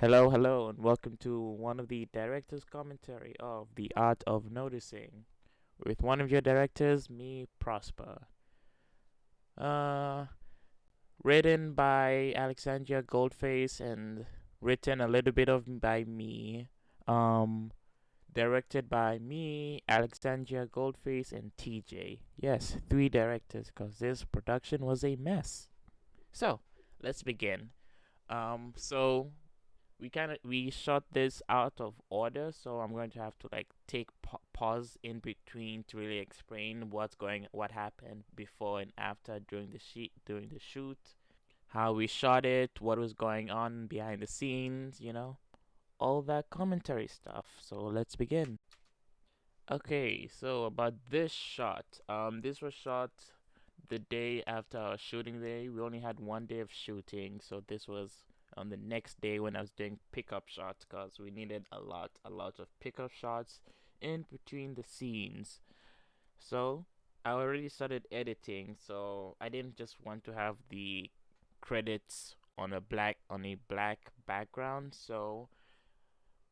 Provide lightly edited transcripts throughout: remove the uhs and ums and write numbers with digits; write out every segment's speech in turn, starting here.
Hello, hello, and welcome to one of the director's commentary of The Art of Noticing with one of your directors, me, Prosper. Uh, Written by Alexandria Goldface and written a little bit of by me. Um, Directed by me, Alexandria Goldface, and TJ. Yes, three directors, because this production was a mess. So, let's begin. So we shot this out of order, so I'm going to have to like take pause in between to really explain what happened before and after during the shoot, how we shot it, what was going on behind the scenes, all that commentary stuff. So let's begin. Okay, so about this shot, this was shot the day after our shooting day. We only had one day of shooting, so this was on the next day when I was doing pickup shots because we needed a lot of pickup shots in between the scenes. So I already started editing, so I didn't just want to have the credits on a black background, so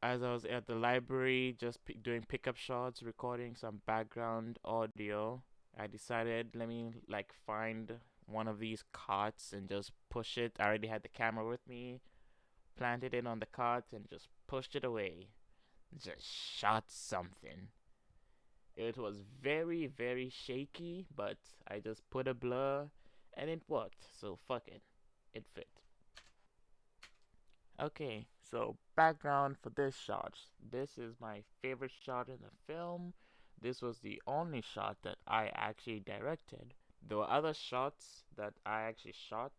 as I was at the library just doing pickup shots, recording some background audio, I decided let me like find one of these carts and just push it. I already had the camera with me, planted it on the cart and just pushed it away. Just shot something. It was very, very shaky, but I just put a blur and it worked. So fuck it. It fit. Okay, so background for this shot. This is my favorite shot in the film. This was the only shot that I actually directed. There were other shots that I actually shot,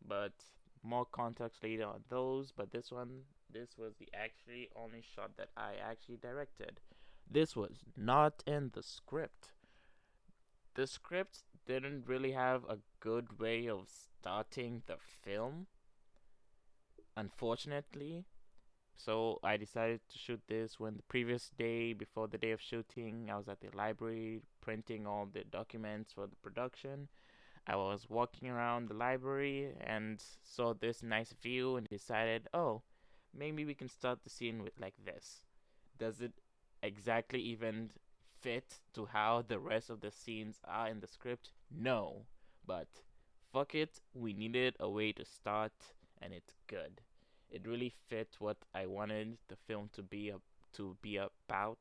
but more context later on those. But this was the actually only shot that I actually directed. This was not in the script. The script didn't really have a good way of starting the film, unfortunately. So I decided to shoot this when the previous day, before the day of shooting, I was at the library printing all the documents for the production. I was walking around the library and saw this nice view and decided, oh, maybe we can start the scene with like this. Does it exactly even fit to how the rest of the scenes are in the script? No. But fuck it, we needed a way to start and it's good. It really fit what I wanted the film to be about,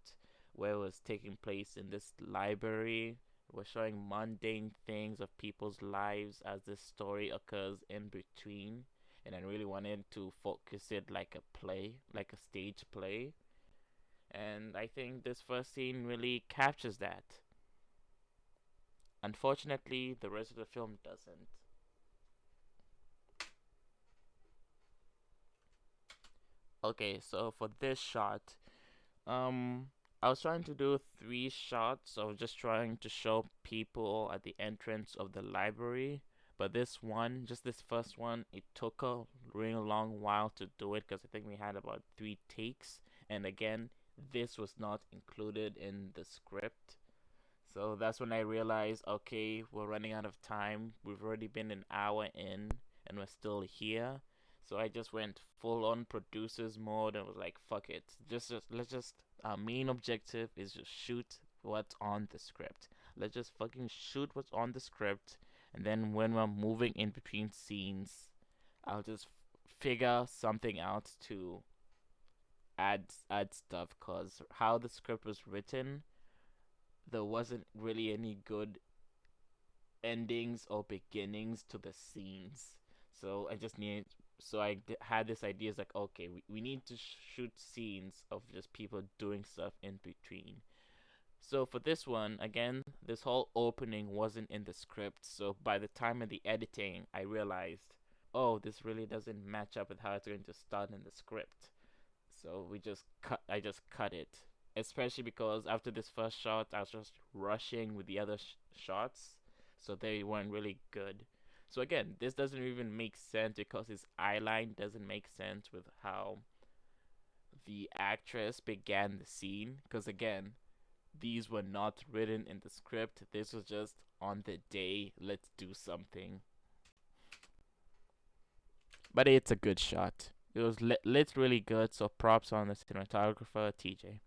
where it was taking place in this library. We're showing mundane things of people's lives as this story occurs in between. And I really wanted to focus it like a play, like a stage play. And I think this first scene really captures that. Unfortunately, the rest of the film doesn't. Okay, so for this shot, Um, I was trying to do three shots of just trying to show people at the entrance of the library. But this one, just this first one, it took a really long while to do it because I think we had about three takes. And again, this was not included in the script. So that's when I realized, okay, we're running out of time. We've already been an hour in and we're still here. So I just went full on producers mode and was like, fuck it. Just let's just our main objective is just shoot what's on the script. Let's just fucking shoot what's on the script and then when we're moving in between scenes, I'll just figure something out to add stuff cuz how the script was written, there wasn't really any good endings or beginnings to the scenes. So I just needed. So had this idea. It's like, okay, we need to shoot scenes of just people doing stuff in between. So for this one, again, this whole opening wasn't in the script. So by the time of the editing, I realized, oh, this really doesn't match up with how it's going to start in the script. So we just cut. I just cut it, especially because after this first shot, I was just rushing with the other shots, so they weren't really good. So again, this doesn't even make sense because his eye line doesn't make sense with how the actress began the scene. Because again, these were not written in the script. This was just on the day. Let's do something. But it's a good shot. It was lit really good, so props on the cinematographer, TJ.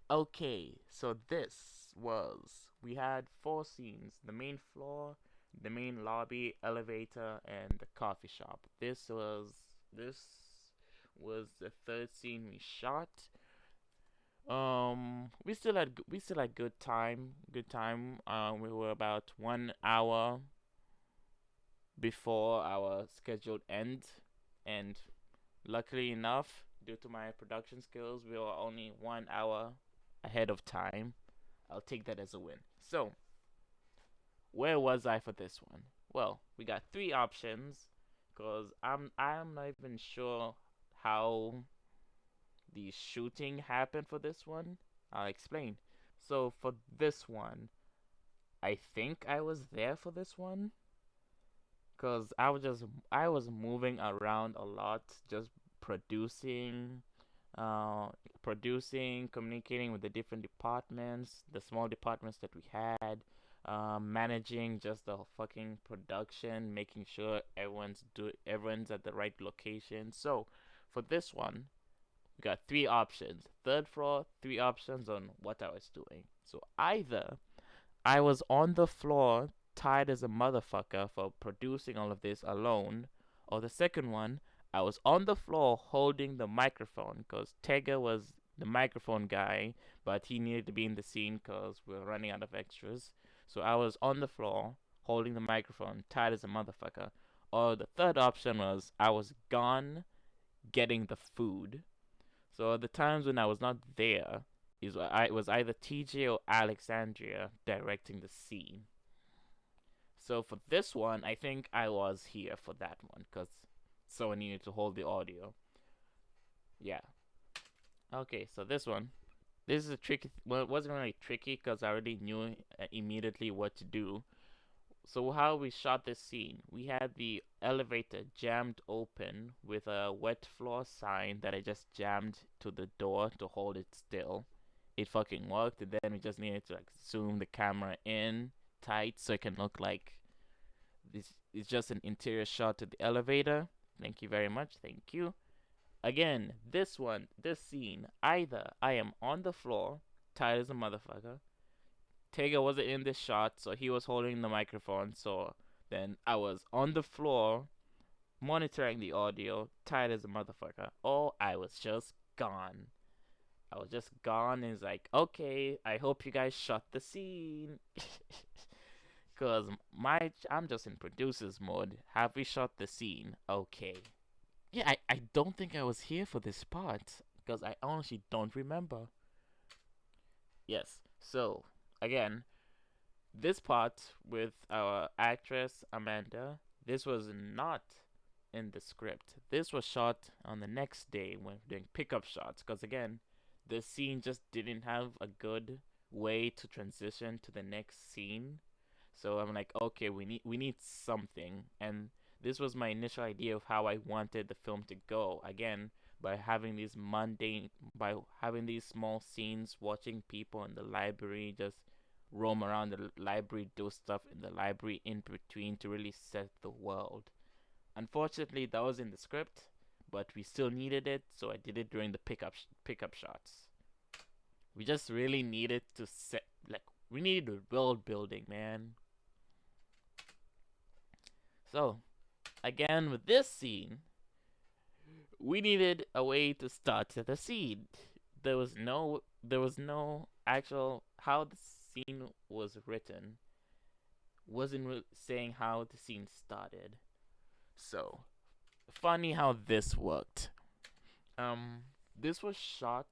Okay, so this was we had four scenes: the main floor, the main lobby, elevator, and the coffee shop. This was the third scene we shot. We still had good time. Good time. We were about 1 hour before our scheduled end, and luckily enough, due to my production skills, we were only 1 hour ahead of time. I'll take that as a win. So, where was I for this one? Well, we got three options, cause I'm not even sure how the shooting happened for this one. I'll explain. So for this one, I think I was there for this one, cause I was moving around a lot, just producing, uh, communicating with the different departments, the small departments that we had, managing just the fucking production, making sure everyone's at the right location. So, for this one, we got three options. Third floor, three options on what I was doing. So either I was on the floor, tired as a motherfucker for producing all of this alone. Or the second one, I was on the floor holding the microphone because Tega was the microphone guy, but he needed to be in the scene because we were running out of extras. So I was on the floor holding the microphone, tired as a motherfucker. Or the third option was I was gone getting the food. So the times when I was not there, it was either TJ or Alexandria directing the scene. So for this one, I think I was here for that one because someone needed to hold the audio. Yeah. Okay, so this is a tricky. Well, it wasn't really tricky because I already knew immediately what to do. So how we shot this scene, we had the elevator jammed open with a wet floor sign that I just jammed to the door to hold it still. It fucking worked, and then we just needed to like zoom the camera in tight so it can look like this is just an interior shot to the elevator. Thank you very much. Thank you. Again, this scene, either I am on the floor, tired as a motherfucker. Tega wasn't in this shot, so he was holding the microphone. So then I was on the floor, monitoring the audio, tired as a motherfucker. Or I was just gone. I was just gone, and it's like, okay, I hope you guys shot the scene. Cause I'm just in producer's mode. Have we shot the scene? Okay. Yeah, I don't think I was here for this part. Because I honestly don't remember. Yes. So, again, this part with our actress Amanda, this was not in the script. This was shot on the next day when doing pickup shots. Because again, the scene just didn't have a good way to transition to the next scene. So I'm like, okay, we need something, and this was my initial idea of how I wanted the film to go. Again, by having these small scenes, watching people in the library just roam around the library, do stuff in the library in between to really set the world. Unfortunately, that was in the script, but we still needed it, so I did it during the pickup shots. We just really needed to set like we needed world building, man. So, again with this scene, we needed a way to start the scene. There was no actual how the scene was written. Wasn't saying how the scene started. So, funny how this worked. Um, this was shot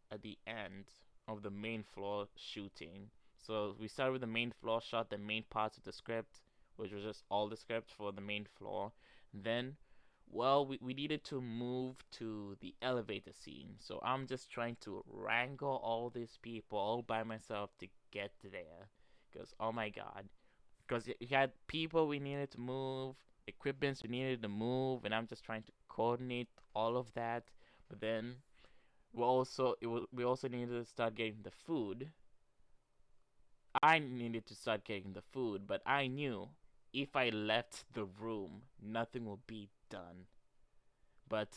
at the end of the main floor shooting. So we started with the main floor, shot the main parts of the script, which was just all the script for the main floor. Then, well, we needed to move to the elevator scene. So I'm just trying to wrangle all these people all by myself to get there. Because, oh my god. Because you had people we needed to move, equipments we needed to move, and I'm just trying to coordinate all of that. But then we also needed to start getting the food. I needed to start getting the food, but I knew if I left the room, nothing would be done. But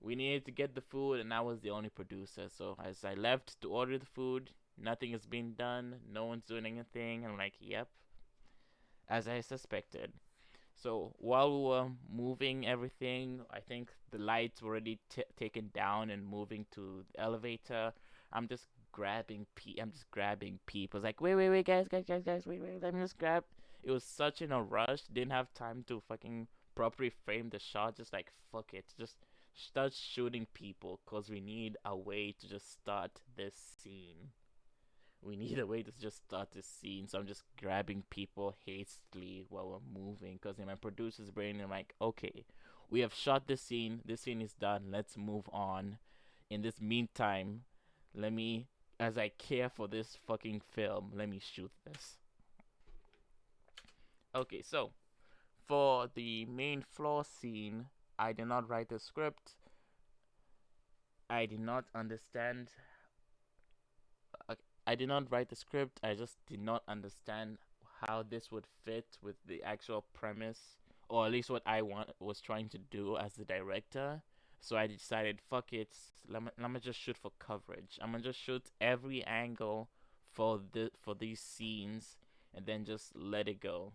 we needed to get the food, and I was the only producer. So as I left to order the food, nothing is being done. No one's doing anything. I'm like, yep, as I suspected. So while we were moving everything, I think the lights were already taken down and moving to the elevator. I'm just I'm just grabbing people. It's like, wait, guys, wait, let me just grab. It was such in a rush. Didn't have time to fucking properly frame the shot. Just like, fuck it. Just start shooting people because we need a way to just start this scene. We need a way to just start this scene. So I'm just grabbing people hastily while we're moving. Because in my producer's brain, I'm like, okay, we have shot this scene. This scene is done. Let's move on. In this meantime, let me, as I care for this fucking film, let me shoot this. Okay, so for the main floor scene, I did not write the script. I did not understand. I did not write the script. I just did not understand how this would fit with the actual premise, or at least what I was trying to do as the director. So I decided, fuck it. Let me just shoot for coverage. I'm gonna just shoot every angle for these scenes, and then just let it go.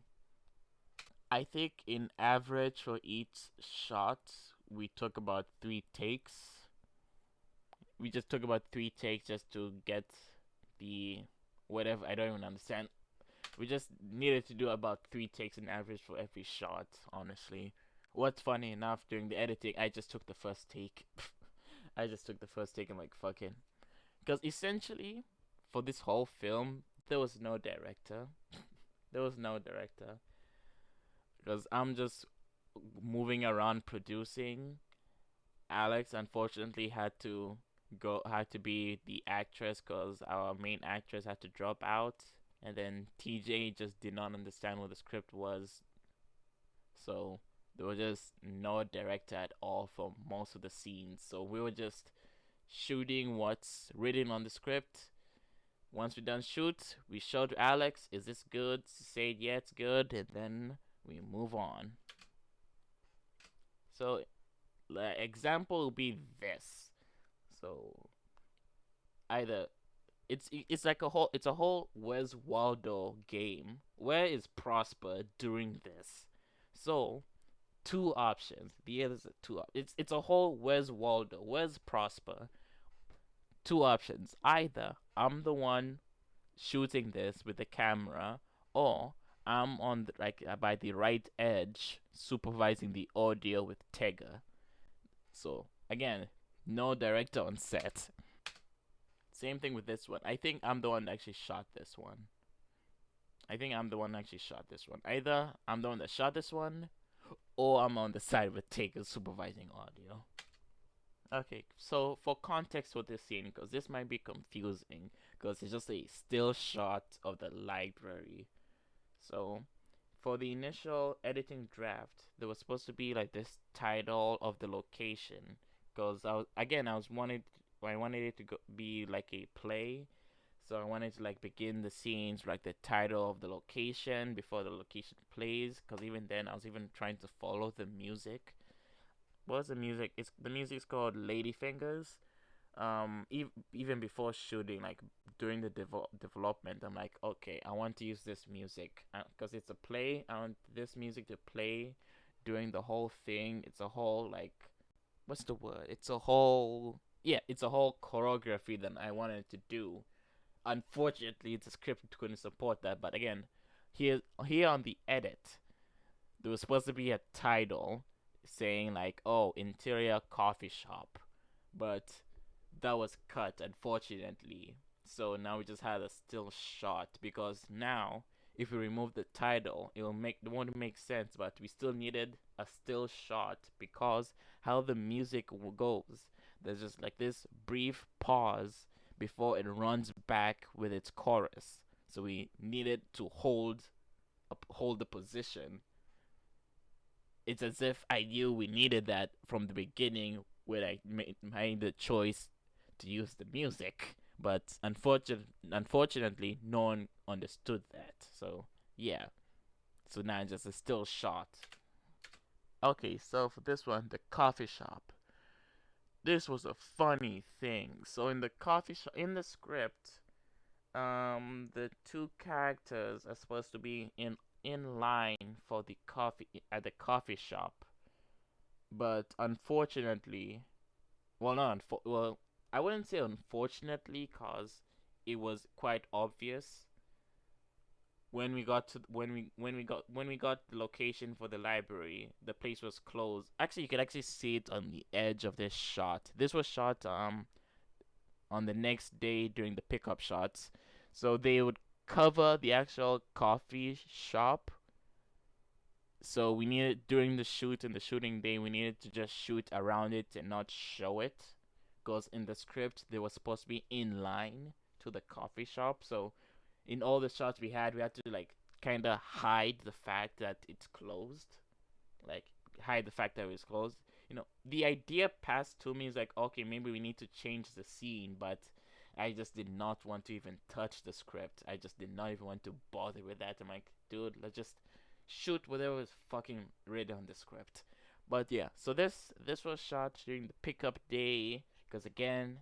I think in average for each shot, we took about 3 takes. We just took about 3 takes just to get the whatever. I don't even understand. We just needed to do about 3 takes in average for every shot. Honestly, what's funny enough, during the editing, I just took the first take. I just took the first take. I'm like, fuck it, because essentially, for this whole film, there was no director. There was no director because I'm just moving around producing. Alex unfortunately had to be the actress because our main actress had to drop out, and then TJ just did not understand what the script was, so there was just no director at all for most of the scenes. So we were just shooting what's written on the script. Once we done shoot, we showed Alex, "Is this good?" She said, "Yeah, it's good," and then we move on. So the example will be this. So either it's a whole Where's Waldo game. Where is Prosper during this? So 2 options. The others are it's a whole Where's Waldo, Where's Prosper. 2 options. Either I'm the one shooting this with the camera, or I'm on by the right edge supervising the audio with Tega. So again, no director on set. Same thing with this one. I think I'm the one that actually shot this one. Either I'm the one that shot this one, or I'm on the side with Taker supervising audio. Okay, so for context for this scene, because this might be confusing, because it's just a still shot of the library. So, for the initial editing draft, there was supposed to be like this title of the location, because I wanted it to be like a play, so I wanted to like begin the scenes like the title of the location before the location plays, because even then I was even trying to follow the music. What's the music? It's the music's called Ladyfingers. Even before shooting, like during the development, I'm like, okay, I want to use this music because it's a play. I want this music to play during the whole thing. It's a whole like, what's the word? It's a whole choreography that I wanted to do. Unfortunately, the script couldn't support that. But again, here on the edit, there was supposed to be a title saying like, oh, interior coffee shop, but that was cut, unfortunately. So now we just had a still shot, because now if we remove the title, it won't make sense. But we still needed a still shot because how the music goes. There's just like this brief pause before it runs back with its chorus. So we needed to hold the position. It's as if I knew we needed that from the beginning when I made the choice to use the music. But unfortunately, no one understood that. So yeah. So now it's just a still shot. Okay, so for this one, the coffee shop. This was a funny thing. So in the coffee shop, in the script, the two characters are supposed to be in line for the coffee at the coffee shop, but unfortunately, well, I wouldn't say unfortunately, cause it was quite obvious when we got the location for the library. The place was closed. Actually, you could actually see it on the edge of this shot. This was shot on the next day during the pickup shots. So they would cover the actual coffee shop. So we needed during the shoot and the shooting day, we needed to just shoot around it and not show it, because in the script they were supposed to be in line to the coffee shop. So in all the shots we had to like kind of hide the fact that it's closed, like hide the fact that it was closed. The idea passed to me is like, okay, maybe we need to change the scene, but I just did not want to even touch the script. I just did not even want to bother with that. I'm like, dude, let's just shoot whatever was fucking written on the script. But yeah, so this was shot during the pickup day because again,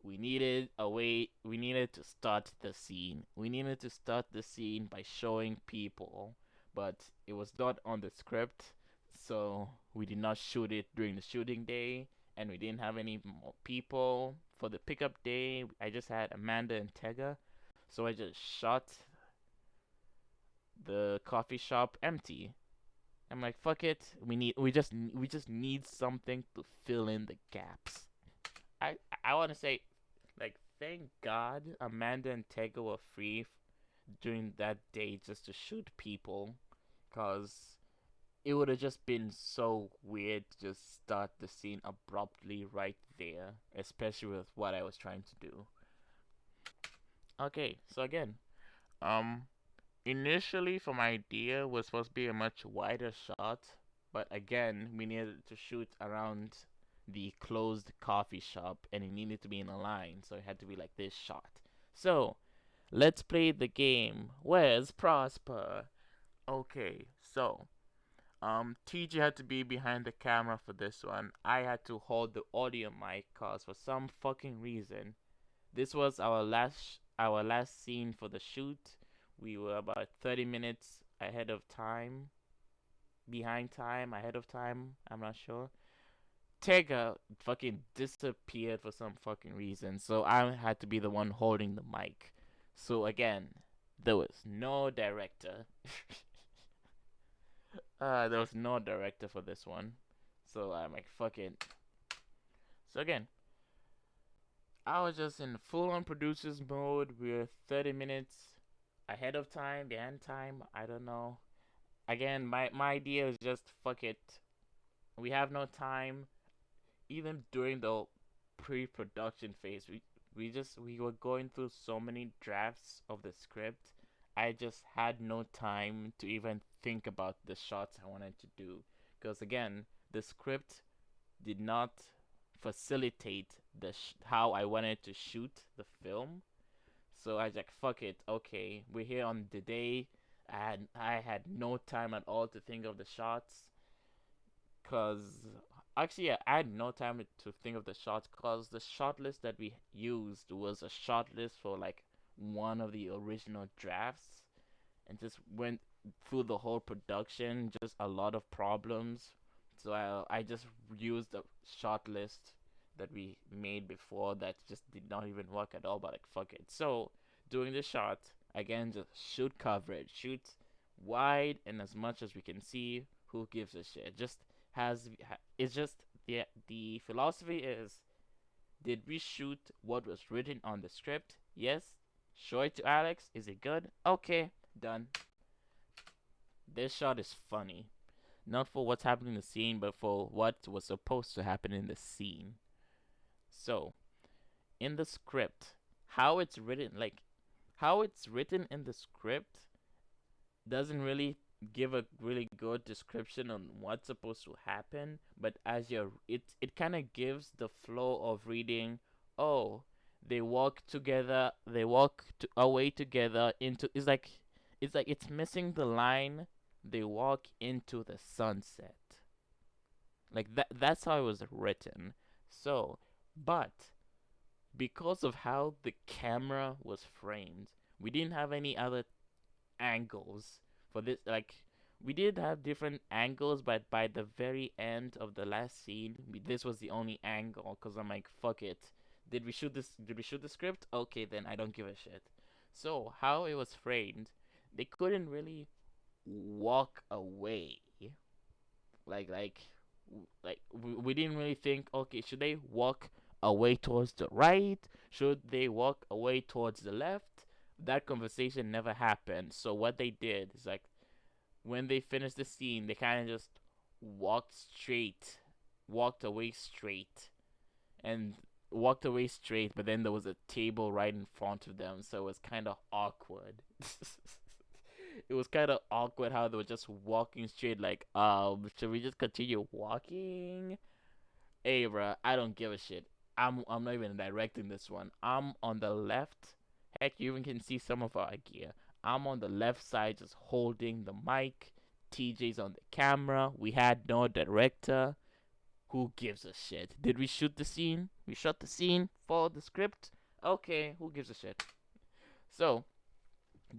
we needed to start the scene. We needed to start the scene by showing people, but it was not on the script, so we did not shoot it during the shooting day, and we didn't have any more people for the pickup day. I just had Amanda and Tega, so I just shot the coffee shop empty. I'm like, fuck it. We just need something to fill in the gaps. I want to say, like, thank God Amanda and Tega were free during that day just to shoot people, cause it would have just been so weird to just start the scene abruptly right there, especially with what I was trying to do. Okay, so again, um, initially for my idea was supposed to be a much wider shot, but again, we needed to shoot around the closed coffee shop and it needed to be in a line, so it had to be like this shot. So, let's play the game. Where's Prosper? Okay, so TJ had to be behind the camera for this one. I had to hold the audio mic cause for some fucking reason this was our last scene for the shoot. We were about 30 minutes ahead of time, behind time, ahead of time. I'm not sure. Tega fucking disappeared for some fucking reason, so I had to be the one holding the mic. So again, there was no director. There was no director for this one. So I'm like, fuck it. So again, I was just in full on producers mode. We're 30 minutes ahead of time, behind time. I don't know. Again, my idea is just fuck it. We have no time. Even during the pre-production phase, we were going through so many drafts of the script. I just had no time to even think about the shots I wanted to do. Because again, the script did not facilitate how I wanted to shoot the film. So I was like, fuck it. Okay, we're here on the day. I had no time at all to think of the shots. Cause actually, yeah, I had no time to think of the shots. Cause the shot list that we used was a shot list for like one of the original drafts, and just went through the whole production. Just a lot of problems. So I just used the shot list that we made before that just did not even work at all. But like fuck it. So doing the shot again, just shoot coverage, shoot wide and as much as we can see. Who gives a shit? It's just the philosophy is, did we shoot what was written on the script? Yes. Show it to Alex. Is it good? Okay, done. This shot is funny. Not for what's happening in the scene, but for what was supposed to happen in the scene. So, in the script, how it's written, like, how it's written in the script doesn't really give a really good description on what's supposed to happen, but it kind of gives the flow of reading. Oh, they walk away together into, it's like it's missing the line, they walk into the sunset. Like that's how it was written. So, but because of how the camera was framed, we didn't have any other angles for this. Like, we did have different angles, but by the very end of the last scene, this was the only angle. Cause I'm like, fuck it. Did we shoot this? Did we shoot the script? Okay, then I don't give a shit. So how it was framed, they couldn't really walk away. Like like we didn't really think. Okay, should they walk away towards the right? Should they walk away towards the left? That conversation never happened. So what they did is like when they finished the scene, they kind of just walked straight, walked away straight, and walked away straight. But then there was a table right in front of them, so it was kind of awkward. It was kind of awkward how they were just walking straight. Like, should we just continue walking? Hey, bro, I don't give a shit. I'm not even directing this one. I'm on the left. Heck, you even can see some of our gear. I'm on the left side, just holding the mic. TJ's on the camera. We had no director. Who gives a shit? Did we shoot the scene? We shot the scene. Followed the script. Okay, who gives a shit? So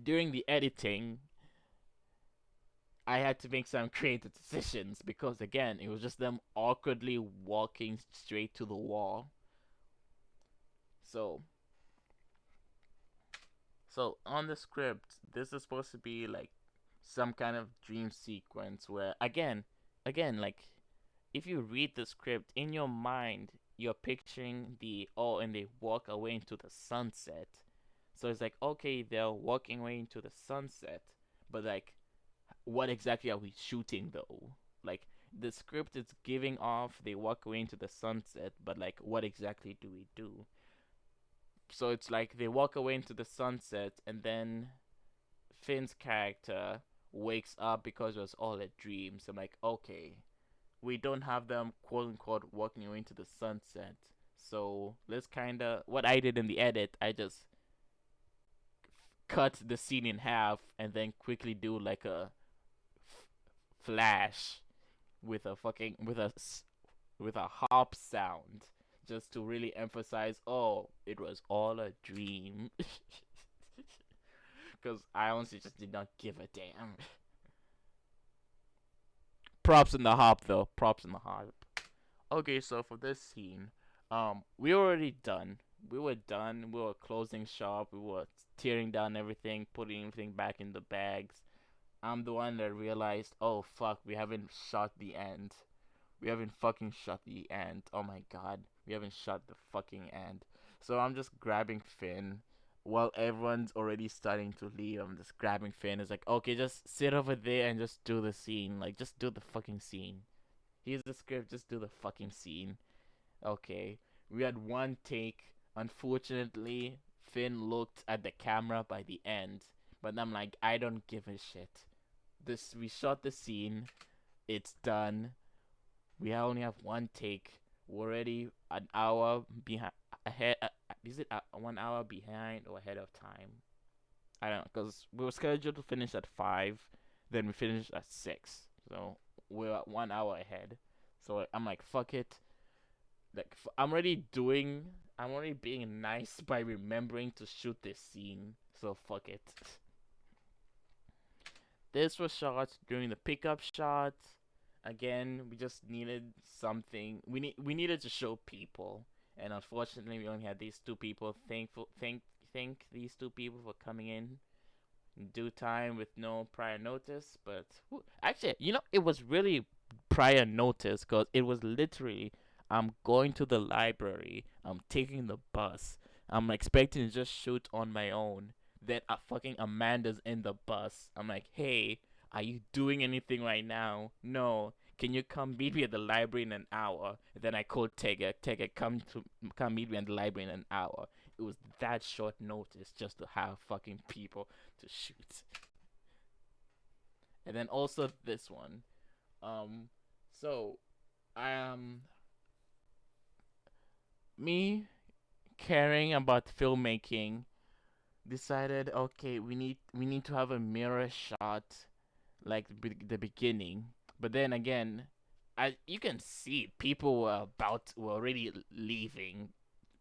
during the editing, I had to make some creative decisions because again, it was just them awkwardly walking straight to the wall. So, so on the script, this is supposed to be like some kind of dream sequence where again, like if you read the script in your mind, you're picturing the oh, and they walk away into the sunset. So it's like okay, they're walking away into the sunset, but like what exactly are we shooting though? Like the script is giving off they walk away into the sunset, but like what exactly do we do? So it's like they walk away into the sunset and then Finn's character wakes up because it was all a dream. So I'm like, okay, we don't have them quote unquote walking away into the sunset. So let's kinda what I did in the edit, I just cut the scene in half and then quickly do like a flash with a fucking with a harp sound just to really emphasize oh it was all a dream because I honestly just did not give a damn. Props in the harp though, props in the harp. Okay, so for this scene, we were already done. We were done. We were closing shop. We were tearing down everything, putting everything back in the bags. I'm the one that realized, oh fuck, we haven't shot the end. We haven't fucking shot the end. Oh my god, we haven't shot the fucking end. So I'm just grabbing Finn while everyone's already starting to leave. I'm just grabbing Finn. It's like, okay, just sit over there and just do the scene. Like, just do the fucking scene. Here's the script, just do the fucking scene. Okay. We had one take. Unfortunately, Finn looked at the camera by the end. But I'm like, I don't give a shit. This we shot the scene. It's done. We only have one take. We're already an hour behind ahead. Is it 1 hour behind or ahead of time? I don't know because we were scheduled to finish at 5, then we finished at 6. So we're at 1 hour ahead. So I'm like, fuck it. Like I'm already being nice by remembering to shoot this scene. So fuck it. This was shot during the pickup shot. Again, we just needed something. We needed to show people, and unfortunately, we only had these two people. Thank these two people for coming in due time with no prior notice. But actually, it was really prior notice because it was literally I'm going to the library. I'm taking the bus. I'm expecting to just shoot on my own. Then fucking Amanda's in the bus. I'm like, hey, are you doing anything right now? No. Can you come meet me at the library in an hour? And then I called Tega. Tega, come meet me at the library in an hour. It was that short notice just to have fucking people to shoot. And then also this one. So me caring about filmmaking decided okay we need to have a mirror shot like the beginning, but then again you can see people were already leaving.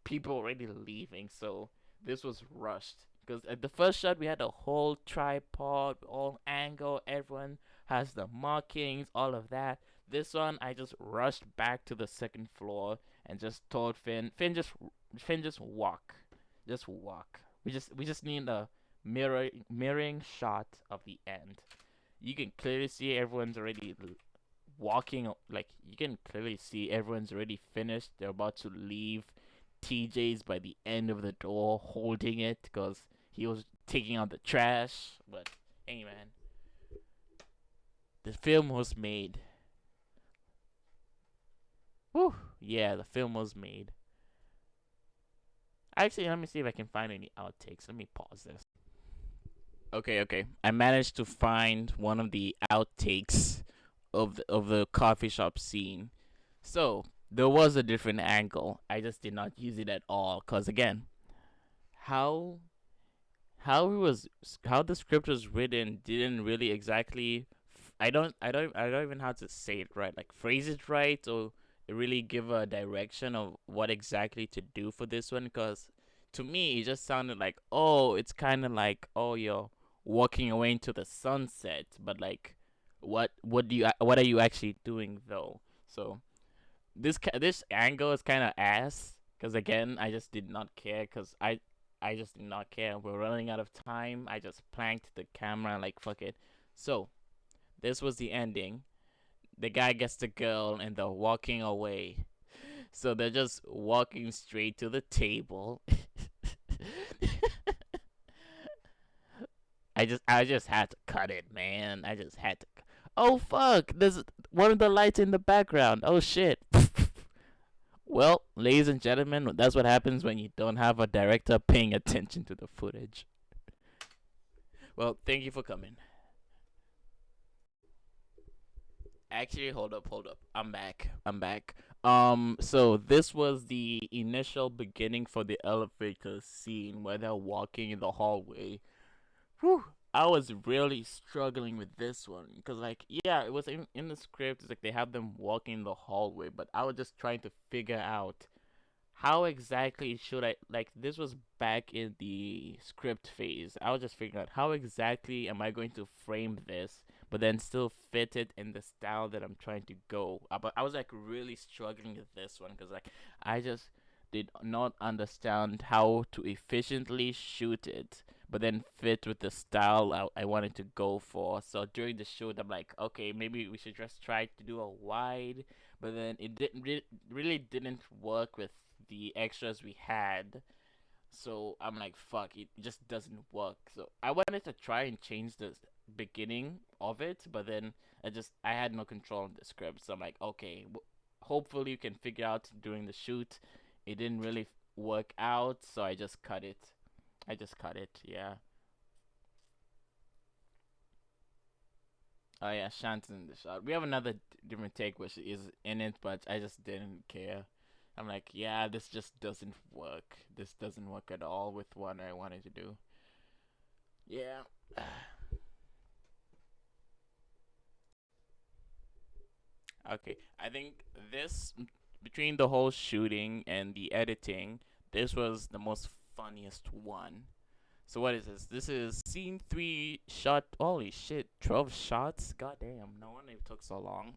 People already leaving, so this was rushed. Because at the first shot, we had a whole tripod, all angle, everyone has the markings, all of that. This one, I just rushed back to the second floor and just told Finn, just walk, just walk. We just need a mirroring shot of the end. You can clearly see everyone's already walking. Like you can clearly see everyone's already finished. They're about to leave. TJ's by the end of the door holding it because he was taking out the trash. But hey, man, the film was made. Whew, yeah, the film was made. Actually, let me see if I can find any outtakes. Let me pause this. Okay. I managed to find one of the outtakes of the coffee shop scene. So there was a different angle. I just did not use it at all. Cause again, how how it was how the script was written didn't really exactly. I don't even know how to say it right. Like phrase it right or really give a direction of what exactly to do for this one. Cause to me it just sounded like, oh, it's kind of like, oh, you're walking away into the sunset, but like what are you actually doing though? So this angle is kind of ass because again I just did not care because I just did not care. We're running out of time. I just planked the camera like fuck it. So this was the ending. The guy gets the girl and they're walking away. So they're just walking straight to the table. I just had to cut it, man. I just had to. Oh fuck! There's one of the lights in the background. Oh shit. Well, ladies and gentlemen, that's what happens when you don't have a director paying attention to the footage. Well, thank you for coming. Actually, hold up. I'm back. So this was the initial beginning for the elevator scene where they're walking in the hallway. Whew. I was really struggling with this one because, like, yeah, it was in the script. It's like they have them walking in the hallway, but I was just trying to figure out how exactly should I, like, this was back in the script phase. I was just figuring out how exactly am I going to frame this but then still fit it in the style that I'm trying to go. But I was like really struggling with this one because like I just did not understand how to efficiently shoot it but then fit with the style I wanted to go for. So during the shoot I'm like, okay, maybe we should just try to do a wide, but then it didn't really didn't work with the extras we had. So I'm like, fuck, it just doesn't work. So I wanted to try and change the beginning of it, but then I had no control of the script. So I'm like, okay, hopefully you can figure out during the shoot. It didn't really work out, so I just cut it. I just cut it. Yeah. Oh yeah, Shanta's in the shot. We have another different take which is in it, but I just didn't care. I'm like, yeah, this just doesn't work. This doesn't work at all with what I wanted to do. Yeah. Okay, I think this between the whole shooting and the editing, this was the most funniest one. So what is this? This is scene 3 shot. Holy shit, 12 shots. God damn, no wonder it took so long.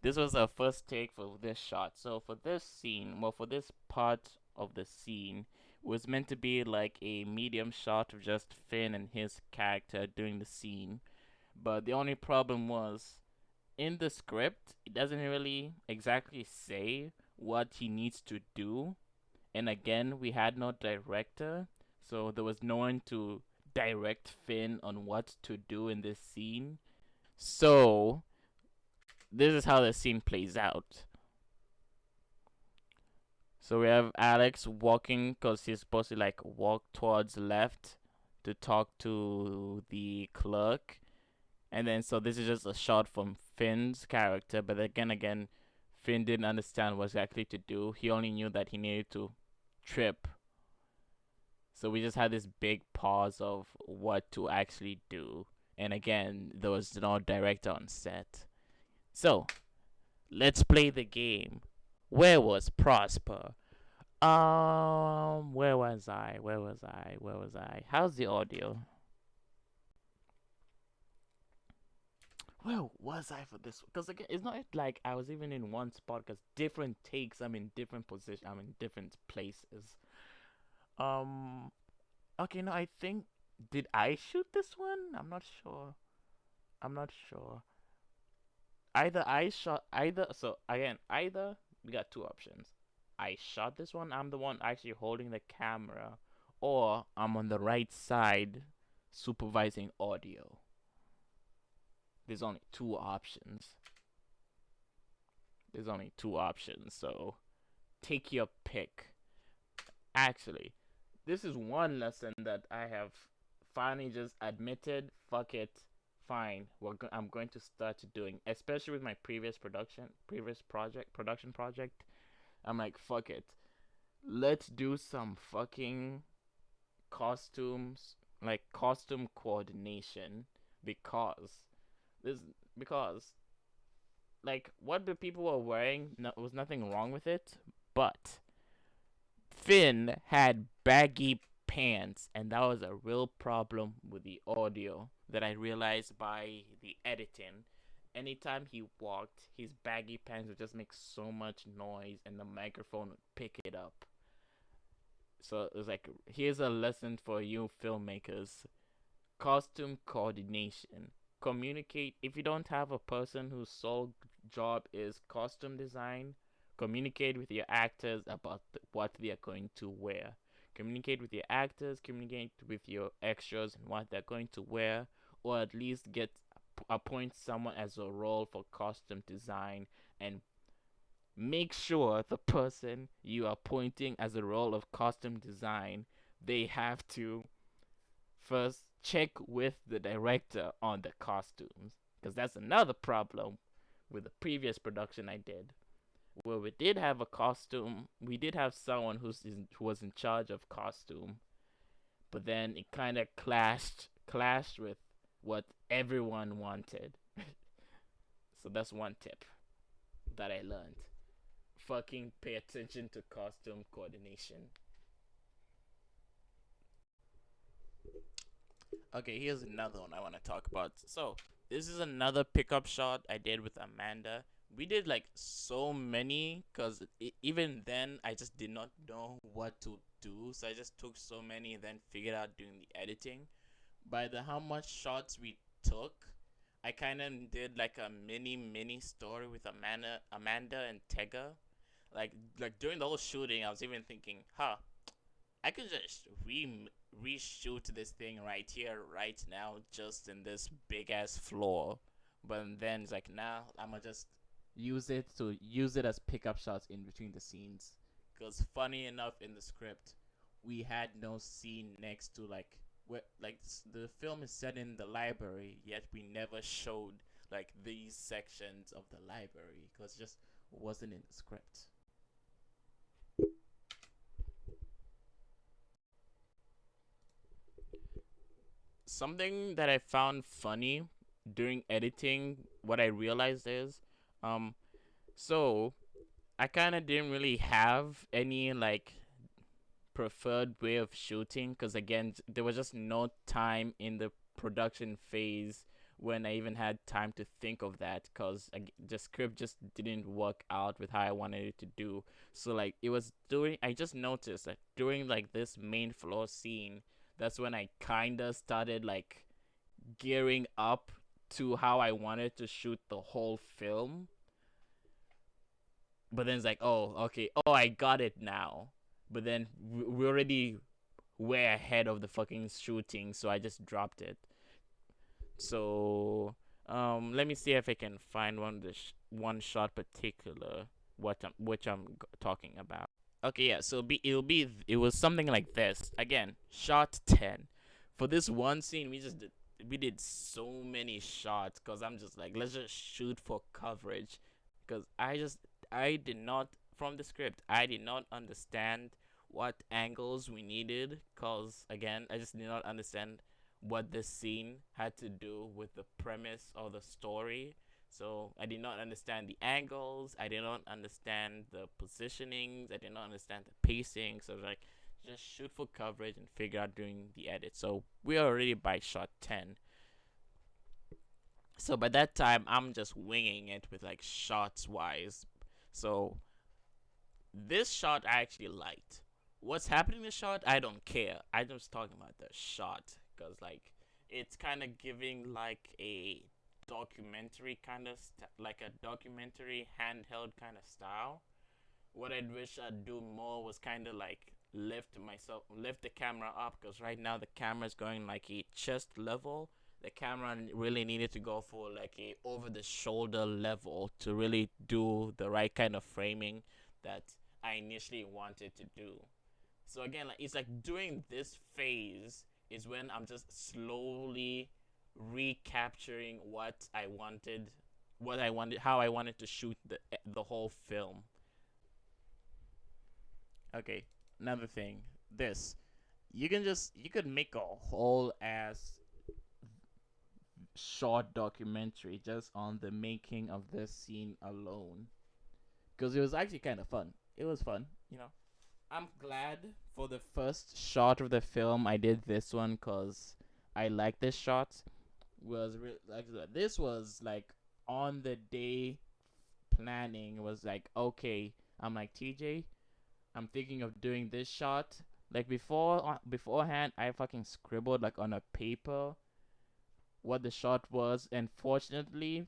This was our first take for this shot. So for this scene, well, for this part of the scene, it was meant to be like a medium shot of just Finn and his character doing the scene. But the only problem was in the script, it doesn't really exactly say what he needs to do. And again, we had no director, so there was no one to direct Finn on what to do in this scene. So, this is how the scene plays out. So we have Alex walking because he's supposed to like walk towards left to talk to the clerk. And then so this is just a shot from Finn's character, but again, Finn didn't understand what exactly to do. He only knew that he needed to trip. So we just had this big pause of what to actually do. And again, there was no director on set. So Let's play the game. Where was Prosper? Where was I? Where was I? Where was I? How's the audio? Where was I for this? Because again, it's not like I was even in one spot. Because different takes, I'm in different positions. I'm in different places. Um. Okay, no, I think did I shoot this one? I'm not sure. I'm not sure. Either I shot either. So again, either we got two options. I shot this one. I'm the one actually holding the camera, or I'm on the right side supervising audio. There's only two options. There's only two options. So take your pick. Actually, this is one lesson that I have finally just admitted. Fuck it, fine. I'm going to start doing, especially with my previous production project. I'm like, fuck it. Let's do some fucking costumes, like costume coordination, because this because like what the people were wearing was nothing wrong with it, but Finn had baggy pants, and that was a real problem with the audio that I realized by the editing. Anytime he walked, his baggy pants would just make so much noise, and the microphone would pick it up. So it was like, here's a lesson for you filmmakers: costume coordination. Communicate. If you don't have a person whose sole job is costume design, communicate with your actors about what they are going to wear. Communicate with your actors, communicate with your extras and what they're going to wear, or at least appoint someone as a role for costume design, and make sure the person you are appointing as a role of costume design, they have to first check with the director on the costumes, because that's another problem with the previous production I did, where we did have a costume. We did have someone who was in charge of costume, but then it kind of clashed with what everyone wanted. So that's one tip that I learned. Fucking pay attention to costume coordination. Okay, here's another one I want to talk about. So, this is another pickup shot I did with Amanda. We did like so many because even then I just did not know what to do. So I just took so many and then figured out doing the editing. By the how much shots we took, I kind of did like a mini story with Amanda and Tega. Like during the whole shooting, I was even thinking, huh, I could just reshoot this thing right here, right now, just in this big ass floor. But then it's like, nah, I'ma just use it as pickup shots in between the scenes. Cause funny enough, in the script, we had no scene next to the film is set in the library, yet we never showed like these sections of the library because it just wasn't in the script. Something that I found funny during editing, what I realized is, um, so I kind of didn't really have any like preferred way of shooting because again, there was just no time in the production phase when I even had time to think of that because the script just didn't work out with how I wanted it to do. So like it was during I just noticed that during like this main floor scene, that's when I kinda started like gearing up to how I wanted to shoot the whole film. But then it's like, oh, okay, oh, I got it now. But then we already way ahead of the fucking shooting, so I just dropped it. So, let me see if I can find one shot particular which I'm talking about. Okay, yeah. So it was something like this. Again, shot 10. For this one scene, we did so many shots because I'm just like, let's just shoot for coverage, because I did not, from the script, I did not understand what angles we needed, because again, I just did not understand what this scene had to do with the premise or the story. So I did not understand the angles. I did not understand the positionings. I did not understand the pacing. So like, just shoot for coverage and figure out during the edit. So we are already by shot 10. So by that time, I'm just winging it with like shots wise. So this shot I actually liked. What's happening in the shot, I don't care. I'm just talking about the shot because like it's kind of giving like a documentary kind of like a documentary handheld kind of style. What I'd wish I'd do more was kind of like lift the camera up because right now the camera's going like a chest level. The camera really needed to go for like a over the shoulder level to really do the right kind of framing that I initially wanted to do. So again, like it's like during this phase is when I'm just slowly recapturing how I wanted to shoot the whole film. Okay, another thing. This you could make a whole ass short documentary just on the making of this scene alone because it was actually kind of fun. It was fun, you know. I'm glad for the first shot of the film I did this one because I like this shot. Like this was like on the day planning was like okay. I'm like TJ, I'm thinking of doing this shot. Like beforehand, I fucking scribbled like on a paper what the shot was, and fortunately,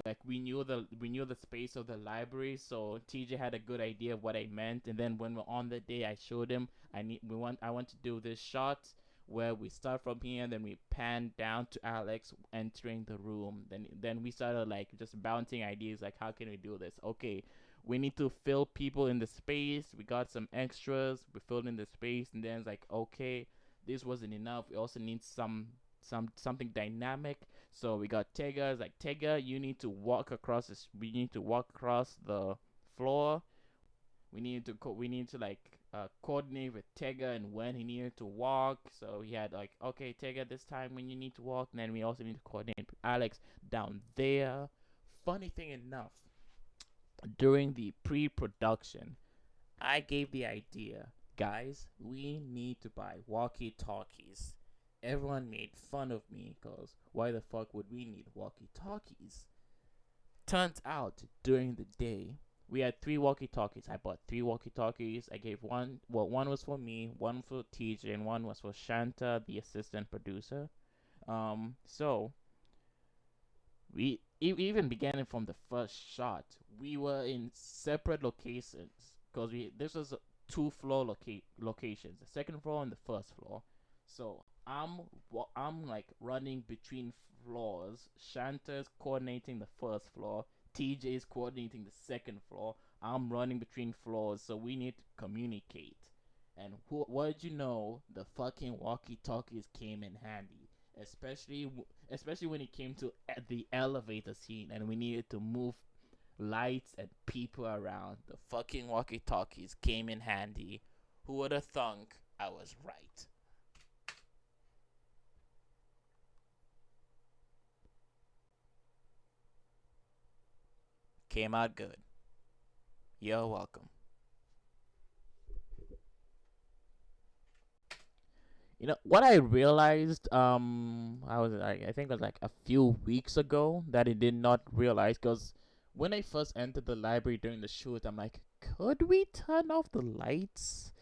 like we knew the space of the library, so TJ had a good idea of what I meant. And then when we're on the day, I showed him I want to do this shot where we start from here, and then we pan down to Alex entering the room. Then we started like just bouncing ideas like how can we do this? Okay, we need to fill people in the space. We got some extras. We filled in the space, and then it's like okay, this wasn't enough. We also need something dynamic. So we got Tega. It's like Tega, you need to walk across this. We need to walk across the floor. We need to like coordinate with Tega and when he needed to walk. So he had like okay Tega this time when you need to walk. And then we also need to coordinate with Alex down there. Funny thing enough, during the pre-production, I gave the idea, guys, we need to buy walkie talkies. Everyone made fun of me because why the fuck would we need walkie talkies? Turns out, during the day, we had three walkie talkies. I bought three walkie talkies. I gave one was for me, one for TJ, and one was for Shanta, the assistant producer. So we even began it from the first shot. We were in separate locations because we this was two floor locations, the second floor and the first floor. So I'm like running between floors. Shanta's coordinating the first floor. TJ's coordinating the second floor. I'm running between floors, so we need to communicate. And what did you know? The fucking walkie-talkies came in handy, especially when it came to the elevator scene and we needed to move lights and people around. The fucking walkie talkies came in handy. Who would have thunk I was right? Came out good. You're welcome. You know what I realized? I think it was like a few weeks ago that I did not realize because when I first entered the library during the shoot, I'm like, could we turn off the lights?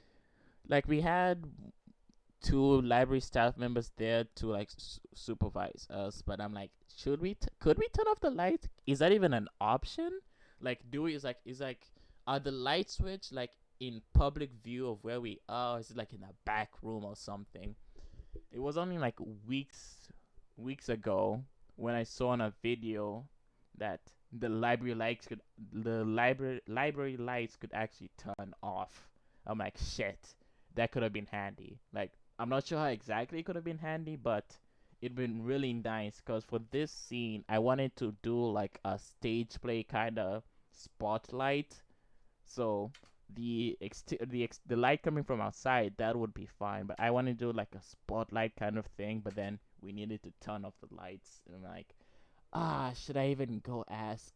Like we had two library staff members there to like supervise us, but I'm like, could we turn off the lights? Is that even an option? Like, do we is like are the light switch like in public view of where we are? Is it like in a back room or something? It was only like weeks ago when I saw on a video that the library lights could actually turn off. I'm like, shit, that could have been handy. Like, I'm not sure how exactly it could have been handy, but it'd been really nice because for this scene, I wanted to do like a stage play kind of spotlight. So the light coming from outside that would be fine, but I want to do like a spotlight kind of thing. But then we needed to turn off the lights, and like Should I even go ask?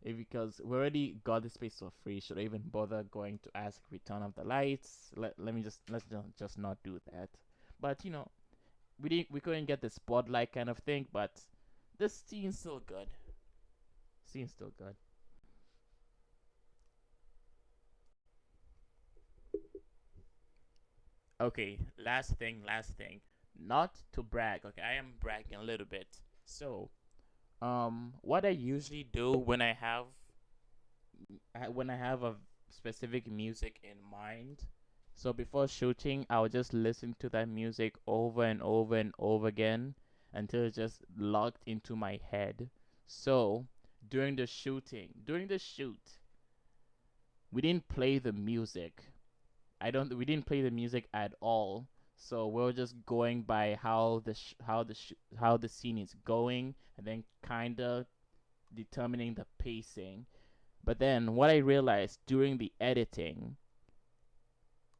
Because we already got the space for free. Should I even bother going to ask Return of the Lights? Let me just not do that. But we couldn't get the spotlight kind of thing. But the scene's still good. Scene's still good. Okay, last thing. Not to brag. Okay, I am bragging a little bit. So, what I usually do when I have a specific music in mind. So before shooting, I'll just listen to that music over and over and over again until it's just locked into my head. So during the shoot, we didn't play the music. We didn't play the music at all. So we're just going by how the scene is going, and then kind of determining the pacing. But then what I realized during the editing,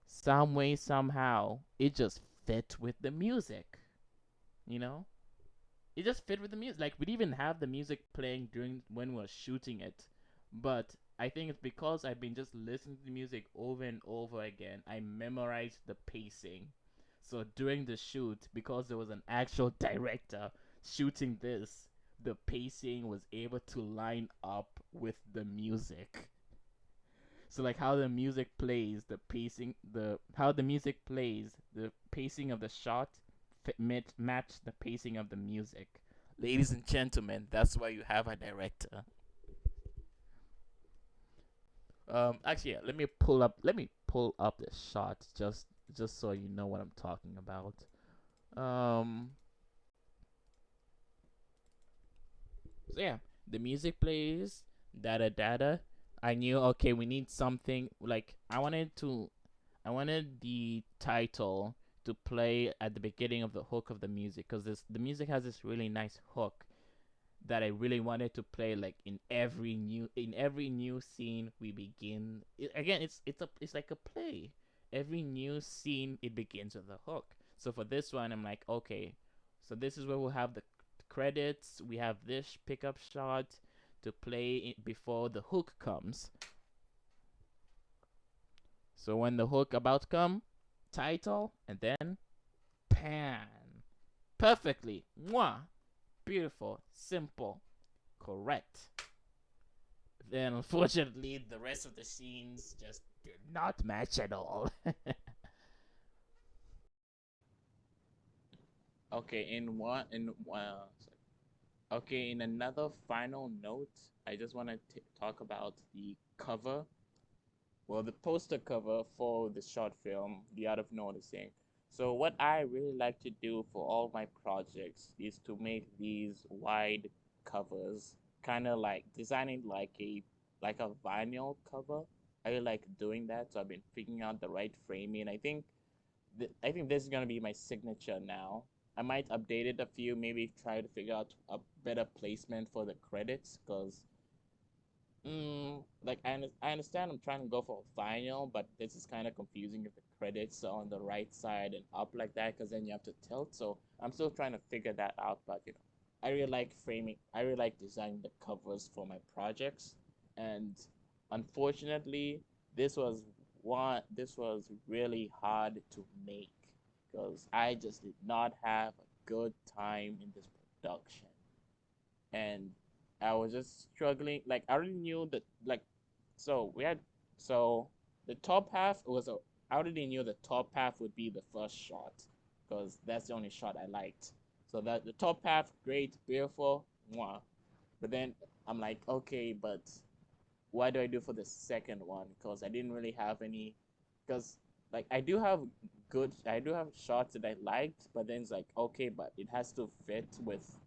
some way, somehow, it just fit with the music. You know? It just fit with the music. Like, we didn't even have the music playing during when we were shooting it. But I think it's because I've been just listening to the music over and over again. I memorized the pacing. So during the shoot, because there was an actual director shooting this, the pacing was able to line up with the music. So like how the music plays, the pacing, the how the music plays, the pacing of the shot match the pacing of the music. Ladies and gentlemen, that's why you have a director. Actually, yeah, let me pull up the shot just so you know what I'm talking about. Um, so yeah, the music plays, data data. I knew okay, we need something like I wanted the title to play at the beginning of the hook of the music because the music has this really nice hook that I really wanted to play like in every new scene we begin. Again, it's like a play. Every new scene it begins with a hook. So for this one, I'm like, okay, so this is where we'll have the credits. We have this pickup shot to play before the hook comes. So when the hook about to come, title, and then pan. Perfectly. Mwah. Beautiful. Simple. Correct. Then unfortunately the rest of the scenes just did not match at all. Okay, okay, in another final note, I just want to talk about the cover. Well, the poster cover for the short film, The Art of Noticing. So, what I really like to do for all my projects is to make these wide covers, kind of like designing like a vinyl cover. I really like doing that, so I've been figuring out the right framing. I think this is gonna be my signature now. I might update it a few, maybe try to figure out a better placement for the credits, because like I understand I'm trying to go for a vinyl, but this is kind of confusing if the credits are on the right side and up like that, because then you have to tilt. So I'm still trying to figure that out. But I really like framing. I really like designing the covers for my projects, and unfortunately, this was this was really hard to make because I just did not have a good time in this production, and I was just struggling. Like I already knew that so we had so the top half was a I already knew the top half would be the first shot because that's the only shot I liked. So that the top half, great, beautiful, mwah. But then I'm like, okay, but what do I do for the second one? Because I didn't really have any. Because like I do have shots that I liked, but then it's like, okay, but it has to fit with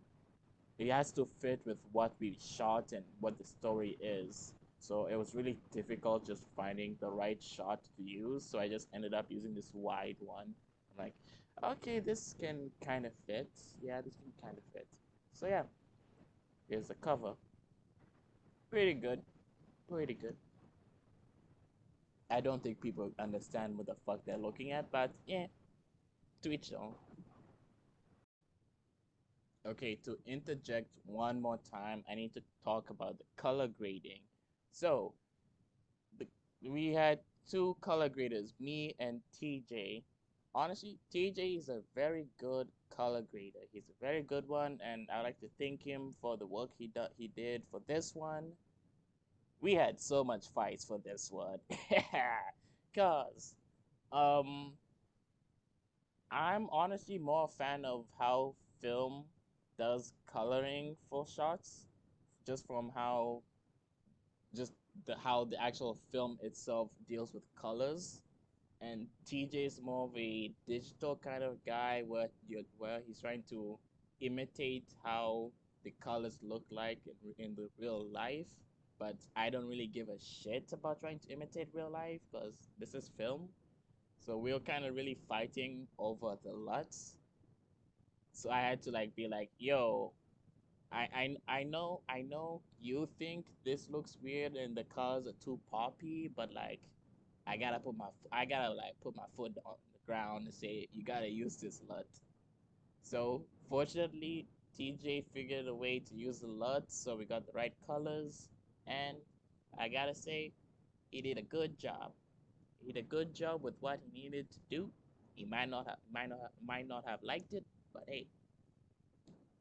what we shot and what the story is. So it was really difficult just finding the right shot to use. So I just ended up using this wide one. I'm like, okay, this can kind of fit. Yeah, this can kind of fit. So yeah, here's the cover. Pretty good. Pretty good. I don't think people understand what the fuck they're looking at, but yeah, to each their own. Okay, to interject one more time, I need to talk about the color grading. So, the, we had two color graders, me and TJ. Honestly, TJ is a very good color grader. He's a very good one, and I like to thank him for the work he did for this one. We had so much fights for this one, cause um I'm honestly more a fan of how film does coloring for shots, just from how just how the actual film itself deals with colors. And TJ is more of a digital kind of guy where he's trying to imitate how the colors look like in the real life. But I don't really give a shit about trying to imitate real life because this is film. So we were kind of really fighting over the LUTs. So I had to like be like, yo, I know you think this looks weird and the colors are too poppy, but like I gotta like put my foot on the ground and say you gotta use this LUT. So fortunately, TJ figured a way to use the LUT, so we got the right colors, and I gotta say he did a good job. He did a good job with what he needed to do. He might not have liked it, but hey,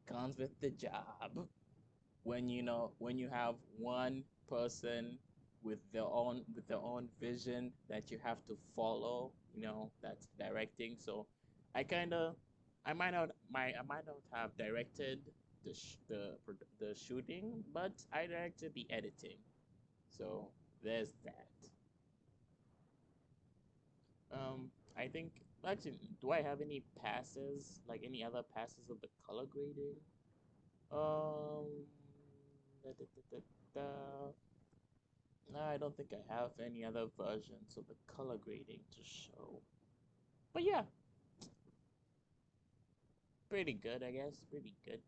comes with the job. When when you have one person with their own vision that you have to follow, that's directing. So I kind of I might not have directed the shooting, but I directed the editing. So there's that. I think actually, do I have any passes, like any other passes of the color grading? Um, da, da, da, da, da. No, I don't think I have any other versions of the color grading to show. But yeah, pretty good, I guess. Pretty good.